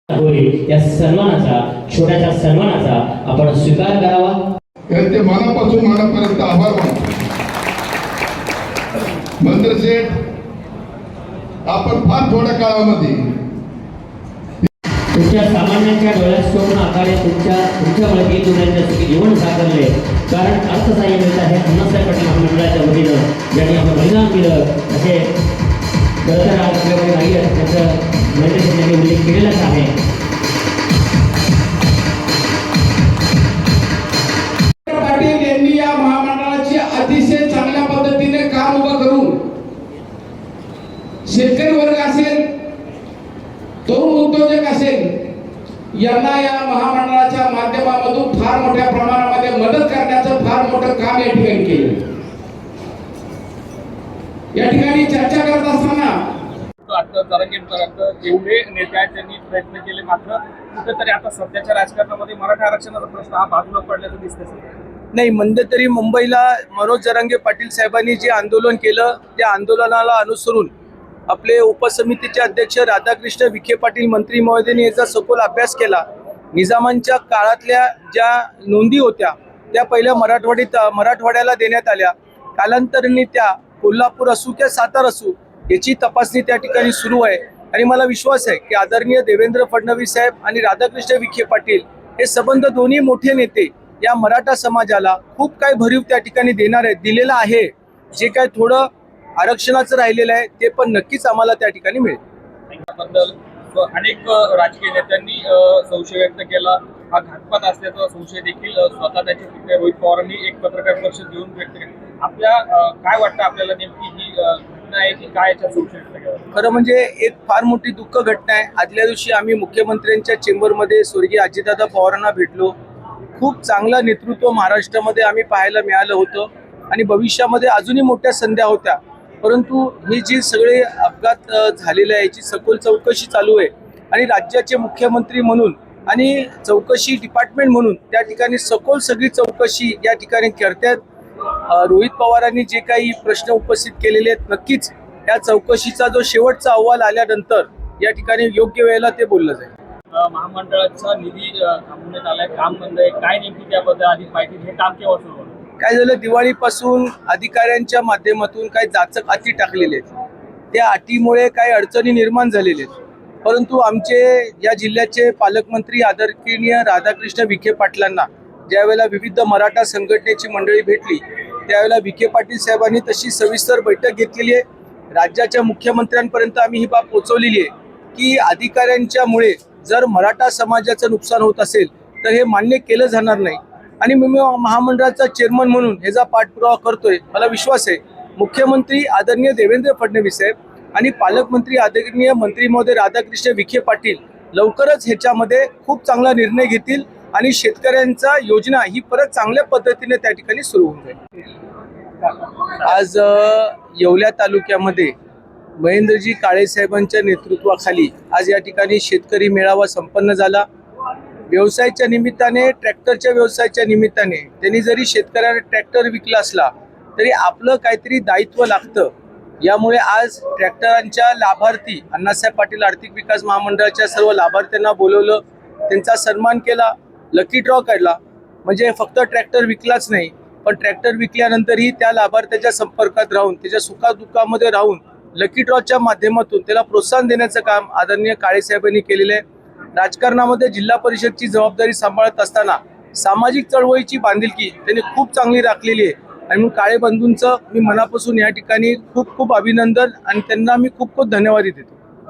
होईल त्या सन्मानाचा, छोट्याशा सन्मानाचा आपण स्वीकार करावा. त्यांचे मनापासून मनापर्यंत आभार मानतो. मंत्रशेठ, आपण फार थोड्या काळामध्ये तुमच्या सामान्यांच्या डोळ्यात सोडून आकारे तुमच्यामुळे एक दुसऱ्यांच्यासाठी जीवन साकारले. कारण अर्थसहाय्य मिळत आहे अण्णासाहेब पाटील महामंडळाच्या वतीनं, ज्यांनी आपण बलिदान केलं असे खरं तर आज आपल्याकडे नाही आहे, त्याचं मंत्रिमंडळाने उल्लेख केलेलाच आहे. पाटील यांनी या महामंडळाचे अतिशय चांगल्या पद्धतीने काम उभं करून शेतकरी वर्ग असेल, तरुण उद्योजक असेल, यांना या महामंडळाच्या माध्यमातून फार मोठ्या प्रमाणामध्ये मदत करण्याचं फार मोठं काम या ठिकाणी केलं. या ठिकाणी चर्चा करत असताना आता जरांगेंपर्यंत जेवढे नेते आहेत त्यांनी प्रयत्न केले, मात्र कुठेतरी आता सध्याच्या राजकारणामध्ये मराठा आरक्षणाचा प्रश्न हा बाजूला पडल्याचं दिसतंय. नाही, मध्यंतरी मुंबईला मनोज जरांगे पाटील साहेबांनी जे आंदोलन केलं त्या आंदोलनाला अनुसरून आपले उपसमितीचे अध्यक्ष राधाकृष्ण विखे पाटील मंत्री महोदयांनी याचा सखोल अभ्यास केला. निजामांच्या काळातल्या ज्या नोंदी होत्या त्या पहिल्या मराठवाड्याला देण्यात आल्या. कालांतराने त्या कोल्हापूर असू किंवा सातारा असू याची तपासणी त्या ठिकाणी सुरू आहे. आणि मला विश्वास आहे की आदरणीय देवेंद्र फडणवीस साहेब आणि राधाकृष्ण विखे पाटील हे संबंध दोन्ही मोठे नेते या मराठा समाजाला खूप काही भरीव त्या ठिकाणी देणार आहेत, दिलेलं आहे. जे काय थोडं आरक्षणाचं राहिलेलं आहे ते पण नक्कीच आम्हाला त्या ठिकाणी मिळेल. त्याबद्दल अनेक राजकीय नेत्यांनी संशय व्यक्त केला. हा घातपात असल्याचा संशय देखील स्वतः त्याचे पुत्र रोहित पवारांनी एक पत्रकार परिषद घेऊन व्यक्त केली. आपल्या काय वाटतं आपल्याला नेमकी ही घटना आहे की काय याचा संशय व्यक्त केला? खरं म्हणजे एक फार मोठी दुःख घटना आहे. आदल्या दिवशी आम्ही मुख्यमंत्र्यांच्या चेंबरमध्ये स्वर्गीय अजितदादा पवारांना भेटलो. खूप चांगलं नेतृत्व महाराष्ट्रामध्ये आम्ही पाहायला मिळालं होतं आणि भविष्यामध्ये अजूनही मोठ्या संध्या होत्या. परंतु ही जी सगळे अपघात झालेले आहे याची सखोल चौकशी चालू आहे आणि राज्याचे मुख्यमंत्री म्हणून आणि चौकशी डिपार्टमेंट म्हणून त्या ठिकाणी सखोल सगळी चौकशी या ठिकाणी करतात. रोहित पवारांनी जे काही प्रश्न उपस्थित केलेले आहेत, नक्कीच या चौकशीचा जो शेवटचा अहवाल आल्यानंतर या ठिकाणी योग्य वेळेला ते बोललं जाईल. महामंडळाचा निधी थांबवण्यात आलाय, काम बंद आहे, काय नेमकी त्याबद्दल अधिक माहिती? हे काम केव्हा सुरू होतं? काय झालं, दिवाळीपासून अधिकाऱ्यांच्या माध्यमातून काही जाचक अटी टाकलेले आहेत. त्या अटीमुळे काही अडचणी निर्माण झालेल्या आहेत. परंतु आमचे या जिल्ह्याचे पालकमंत्री आदरणीय राधाकृष्ण विखे पाटलांना ज्यावेळेला विविध मराठा संघटनेची मंडळी भेटली त्यावेळेला विखे पाटील साहेबांनी तशी सविस्तर बैठक घेतलेली आहे. राज्याच्या मुख्यमंत्र्यांपर्यंत आम्ही ही बाब पोहोचवलेली आहे की अधिकाऱ्यांच्यामुळे जर मराठा समाजाचं नुकसान होत असेल तर हे मान्य केलं जाणार नाही. आणि मी महामंडळाचा चेअरमन म्हणून ह्याचा पाठपुरावा करतोय. मला विश्वास आहे मुख्यमंत्री आदरणीय देवेंद्र फडणवीस साहेब आणि पालकमंत्री आदरणीय मंत्री महोदय राधाकृष्ण विखे पाटील लवकरच ह्याच्यामध्ये खूप चांगला निर्णय घेतील आणि शेतकऱ्यांचा योजना ही परत चांगल्या पद्धतीने त्या ठिकाणी सुरू होऊन जाईल. आज येवला तालुक्यामध्ये महेंद्रजी काळे साहेबांच्या नेतृत्वाखाली आज या ठिकाणी शेतकरी मेळावा संपन्न झाला. व्यवसायाच्या निमित्ताने, ट्रॅक्टरच्या व्यवसायाच्या निमित्ताने त्यांनी जरी शेतकऱ्याला ट्रॅक्टर विकला असला तरी आपलं काहीतरी दायित्व लागतं. यामुळे आज ट्रॅक्टरांच्या लाभार्थी अण्णासाहेब पाटील आर्थिक विकास महामंडळाच्या सर्व लाभार्थ्यांना बोलवलं, त्यांचा सन्मान केला, लकी ड्रॉ काढला. म्हणजे फक्त ट्रॅक्टर विकलाच नाही पण ट्रॅक्टर विकल्यानंतरही त्या लाभार्थ्याच्या संपर्कात राहून त्याच्या सुखादुःखामध्ये राहून लकी ड्रॉच्या माध्यमातून त्याला प्रोत्साहन देण्याचं काम आदरणीय काळे साहेबांनी केलेलं आहे. राजकारणामध्ये जिल्हा परिषदची जबाबदारी सांभाळत असताना सामाजिक चळवळीची बांधिलकी त्यांनी खूप चांगली राखलेली आहे आणि म्हणून काळे बंधूंचं मी मनापासून या ठिकाणी खूप खूप अभिनंदन आणि त्यांना मी खूप खूप धन्यवाद देतो.